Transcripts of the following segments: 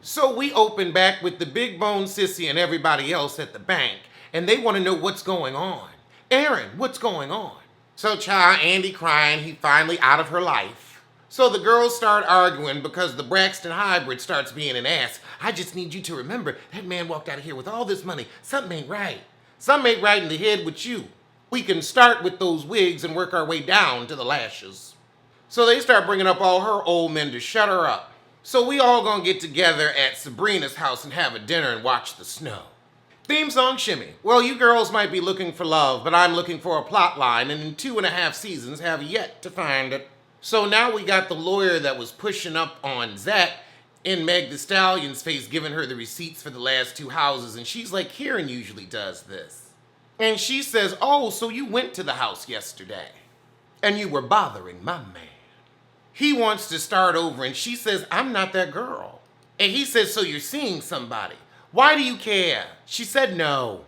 So we open back with the big bone sissy and everybody else at the bank, and they want to know what's going on. Aaron, what's going on? So child, Andy crying, he finally out of her life. So the girls start arguing because the Braxton hybrid starts being an ass. I just need you to remember, that man walked out of here with all this money. Something ain't right. Something ain't right in the head with you. We can start with those wigs and work our way down to the lashes. So they start bringing up all her old men to shut her up. So we all gonna get together at Sabrina's house and have a dinner and watch the snow. Theme song shimmy. Well, you girls might be looking for love, but I'm looking for a plot line, and in 2.5 seasons have yet to find it. So now we got the lawyer that was pushing up on Zach in Meg Thee Stallion's face, giving her the receipts for the last 2 houses, and she's like, Kieran usually does this. And she says, oh, so you went to the house yesterday, and you were bothering my man. He wants to start over, and she says, I'm not that girl. And he says, so you're seeing somebody. Why do you care? She said, no.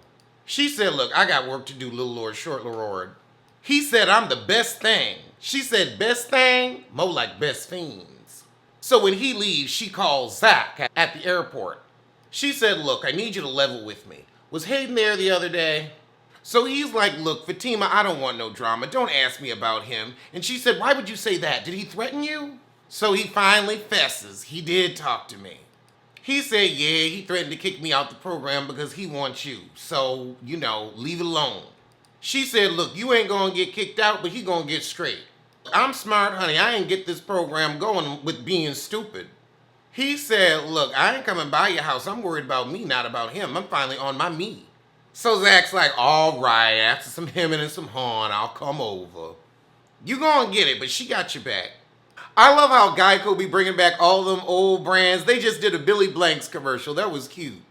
She said, look, I got work to do, little Lord, short Lord. He said, I'm the best thing. She said, best thing? More like best fiends. So when he leaves, she calls Zach at the airport. She said, look, I need you to level with me. Was Hayden there the other day? So he's like, look, Fatima, I don't want no drama. Don't ask me about him. And she said, why would you say that? Did he threaten you? So he finally fesses. He did talk to me. He said, yeah, he threatened to kick me out the program because he wants you. So, leave it alone. She said, look, you ain't gonna get kicked out, but he gonna get straight. I'm smart, honey. I ain't get this program going with being stupid. He said, look, I ain't coming by your house. I'm worried about me, not about him. I'm finally on my me. So Zach's like, all right, after some hemming and some hawing, I'll come over. You gonna get it, but she got your back. I love how Geico be bringing back all them old brands. They just did a Billy Blanks commercial. That was cute.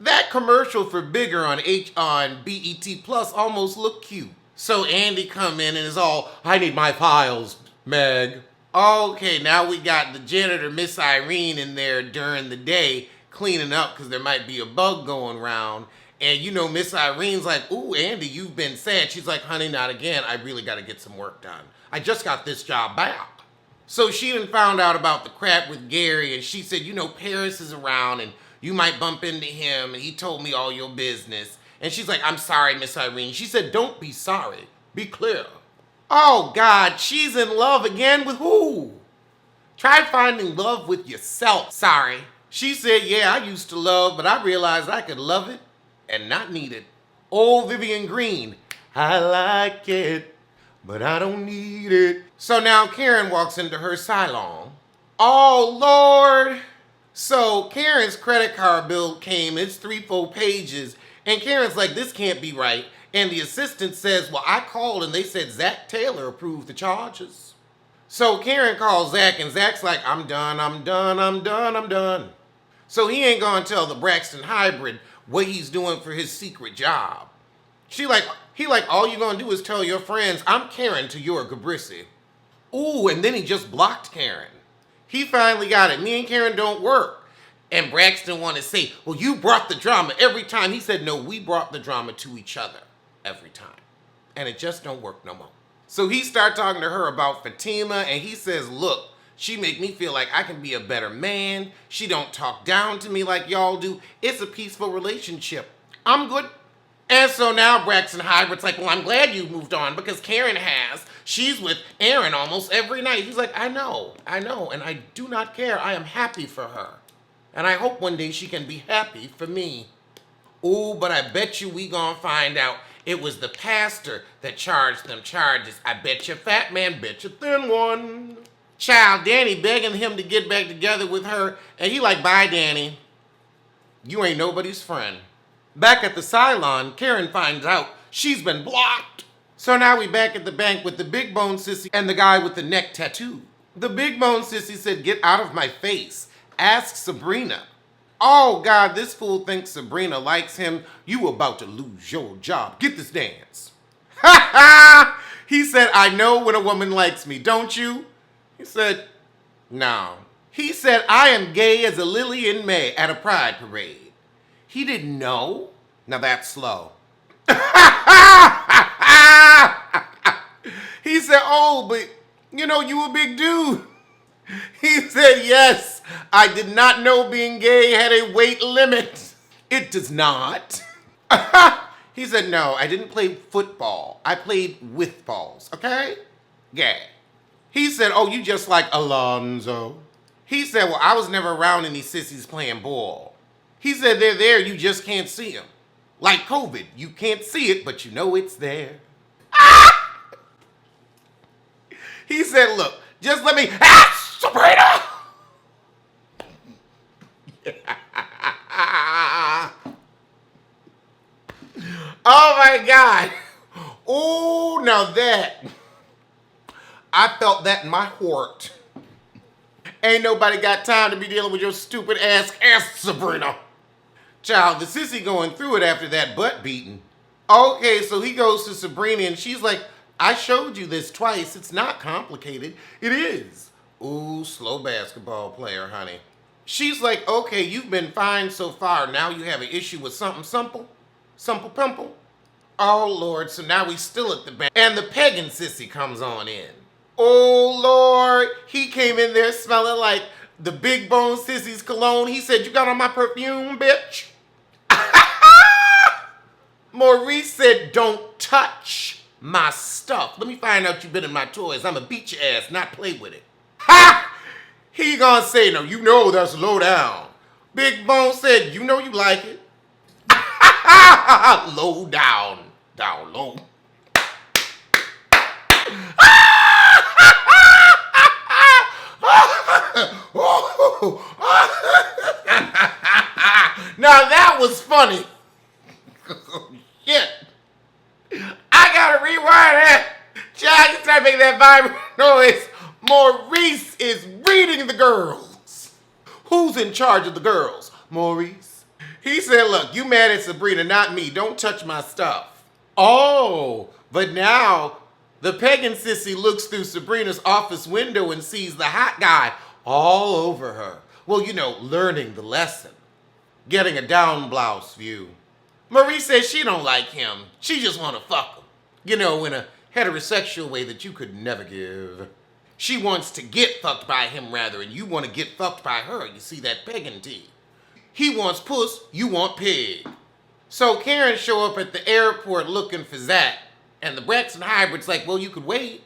That commercial for Bigger on BET Plus almost looked cute. So Andy come in and is all, I need my files, Meg. Okay, now we got the janitor, Miss Irene, in there during the day cleaning up because there might be a bug going around. And Miss Irene's like, ooh, Andy, you've been sad. She's like, honey, not again. I really got to get some work done. I just got this job back. So she done found out about the crap with Gary, and she said, Paris is around, and you might bump into him, and he told me all your business. And she's like, I'm sorry, Miss Irene. She said, don't be sorry. Be clear. Oh, God, she's in love again with who? Try finding love with yourself. Sorry. She said, yeah, I used to love, but I realized I could love it and not need it. Old Vivian Green. I like it, but I don't need it. So now Karen walks into her salon. Oh, Lord. So Karen's credit card bill came. It's 3-4 pages. And Karen's like, this can't be right. And the assistant says, well, I called and they said Zach Taylor approved the charges. So Karen calls Zach and Zach's like, I'm done. So he ain't gonna tell the Braxton hybrid what he's doing for his secret job. He like, all you gonna do is tell your friends, I'm Karen to your Gabrisi. Ooh, and then he just blocked Karen. He finally got it. Me and Karen don't work. And Braxton wanted to say, well, you brought the drama every time. He said, no, we brought the drama to each other every time. And it just don't work no more. So he started talking to her about Fatima, and he says, look, she make me feel like I can be a better man. She don't talk down to me like y'all do. It's a peaceful relationship. I'm good. And so now Braxton Hybrid's like, well, I'm glad you moved on because Karen has. She's with Aaron almost every night. He's like, I know, and I do not care. I am happy for her. And I hope one day she can be happy for me. Ooh, but I bet you we gonna find out it was the pastor that charged them charges. I bet you fat man, bet you thin one. Child, Danny begging him to get back together with her, and he like, bye, Danny. You ain't nobody's friend. Back at the salon, Karen finds out she's been blocked. So now we back at the bank with the big bone sissy and the guy with the neck tattoo. The big bone sissy said, get out of my face. Ask Sabrina. Oh, God, this fool thinks Sabrina likes him. You about to lose your job. Get this dance. Ha ha! He said, I know when a woman likes me, don't you? He said, no. He said, I am gay as a lily in May at a pride parade. He didn't know? Now that's slow. He said, oh, but you a big dude. He said, yes, I did not know being gay had a weight limit. It does not. He said, no, I didn't play football. I played with balls, okay? Gay. He said, oh, you just like Alonzo. He said, well, I was never around any sissies playing ball. He said, they're there, you just can't see them. Like COVID, you can't see it, but you know it's there. He said, look, just let me, Sabrina! Oh my God. Oh, now that. I felt that in my heart. Ain't nobody got time to be dealing with your stupid ass, Sabrina. Child, the sissy going through it after that butt beating. Okay, so he goes to Sabrina and she's like, I showed you this twice. It's not complicated. It is. Ooh, slow basketball player, honey. She's like, okay, you've been fine so far. Now you have an issue with something simple? Simple pimple? Oh, Lord, so now we still at the bank. And the pagan sissy comes on in. Oh, Lord, he came in there smelling like the big bone sissy's cologne. He said, you got on my perfume, bitch? Maurice said, don't touch my stuff. Let me find out you've been in my toys. I'ma beat your ass, not play with it. Ha! He gonna say, no, you know that's low down. Big Bone said, you know you like it. Low down. Down low. Now that was funny. Shit. I gotta rewind that. Child, you start making that vibrant noise. Maurice is reading the girls. Who's in charge of the girls? Maurice. He said, look, you mad at Sabrina, not me. Don't touch my stuff. Oh, but now the pagan sissy looks through Sabrina's office window and sees the hot guy all over her. Well, you know, learning the lesson. Getting a down blouse view. Marie says she don't like him. She just want to fuck him. You know, in a heterosexual way that you could never give. She wants to get fucked by him rather, and you want to get fucked by her. You see that pagan tea. He wants puss, you want pig. So Karen show up at the airport looking for Zach, and the Braxton hybrid's like, well, you could wait.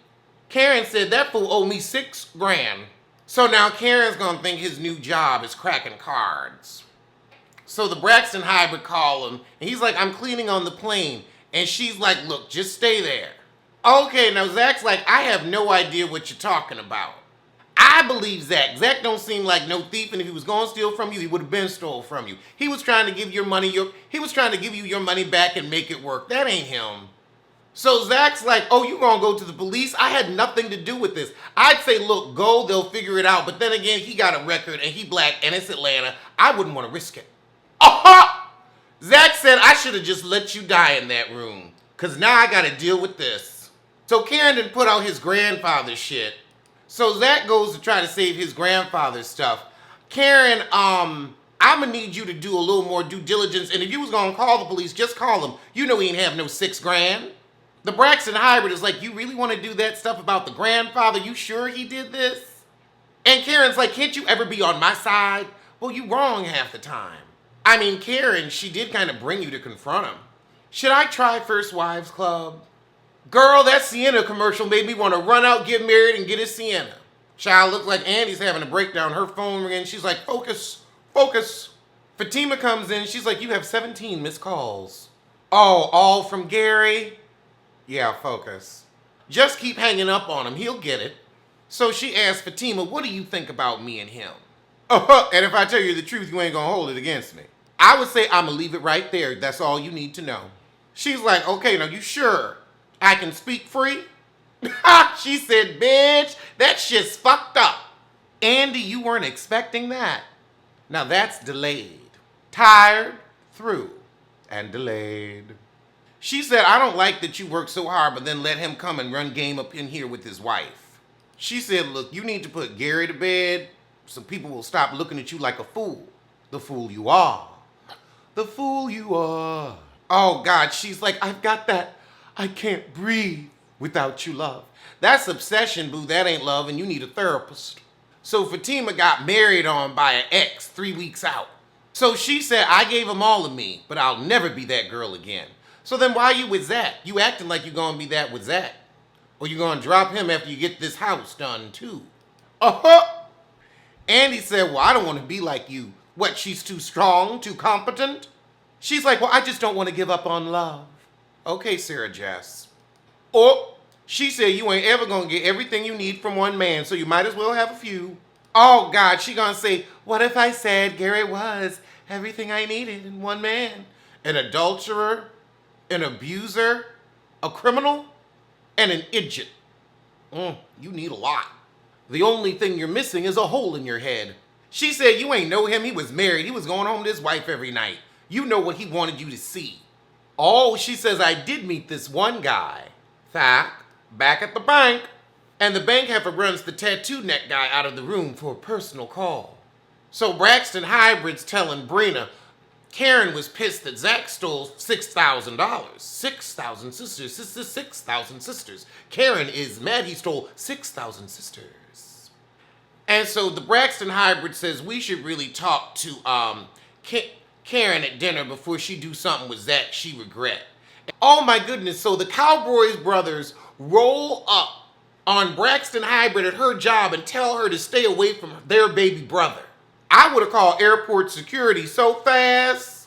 Karen said, that fool owe me $6,000. So now Karen's gonna think his new job is cracking cards. So the Braxton hybrid call him, and he's like, I'm cleaning on the plane. And she's like, look, just stay there. Okay, now Zach's like, I have no idea what you're talking about. I believe Zach. Zach don't seem like no thief, and if he was gonna steal from you, he would have been stole from you. He was trying to give your money, he was trying to give you your money back and make it work. That ain't him. So Zach's like, oh, you gonna go to the police? I had nothing to do with this. I'd say, look, go, they'll figure it out. But then again, he got a record, and he black, and it's Atlanta. I wouldn't want to risk it. Zach said, I should have just let you die in that room, because now I got to deal with this. So Karen didn't put out his grandfather's shit. So Zach goes to try to save his grandfather's stuff. Karen, I'm going to need you to do a little more due diligence, and if you was going to call the police, just call them. You know he ain't have no $6,000. The Braxton hybrid is like, you really want to do that stuff about the grandfather? You sure he did this? And Karen's like, can't you ever be on my side? Well, you wrong half the time. I mean, Karen, she did kind of bring you to confront him. Should I try First Wives Club? Girl, that Sienna commercial made me want to run out, get married, and get a Sienna. Child looked like Andy's having a breakdown. Her phone ringing. She's like, focus, focus. Fatima comes in. She's like, you have 17 missed calls. Oh, all from Gary? Yeah, focus. Just keep hanging up on him. He'll get it. So she asked Fatima, what do you think about me and him? And if I tell you the truth, you ain't gonna hold it against me. I would say I'm gonna leave it right there. That's all you need to know. She's like, okay, now you sure I can speak free? She said, bitch, that shit's fucked up. Andy, you weren't expecting that. Now that's delayed. Tired, through, and delayed. She said, I don't like that you work so hard, but then let him come and run game up in here with his wife. She said, look, you need to put Gary to bed so people will stop looking at you like a fool. The fool you are. The fool you are. Oh, God, she's like, I've got that I can't breathe without you love. That's obsession, boo. That ain't love, and you need a therapist. So Fatima got married on by an ex 3 weeks out. So she said, I gave him all of me, but I'll never be that girl again. So then why you with Zach? You acting like you're gonna be that with Zach. Or you gonna drop him after you get this house done too. Uh-huh. Andy said, well, I don't want to be like you. What, she's too strong, too competent? She's like, well, I just don't want to give up on love. Okay, Sarah Jess. Oh, she said you ain't ever gonna get everything you need from one man, so you might as well have a few. Oh, God, she gonna say, what if I said Garrett was everything I needed in one man? An adulterer, an abuser, a criminal, and an idiot. You need a lot. The only thing you're missing is a hole in your head. She said you ain't know him. He was married. He was going home to his wife every night. You know what he wanted you to see. Oh, she says I did meet this one guy. Fact, back at the bank. And the bank heifer runs the tattoo neck guy out of the room for a personal call. So Braxton Hybrid's telling Brina Karen was pissed that Zach stole $6,000. 6,000 sisters. 6,000 sisters. Karen is mad he stole 6,000 sisters. And so the Braxton Hybrid says we should really talk to Karen at dinner before she do something with Zach she regret. Oh my goodness, so the Cowboys brothers roll up on Braxton Hybrid at her job and tell her to stay away from their baby brother. I would have called airport security so fast.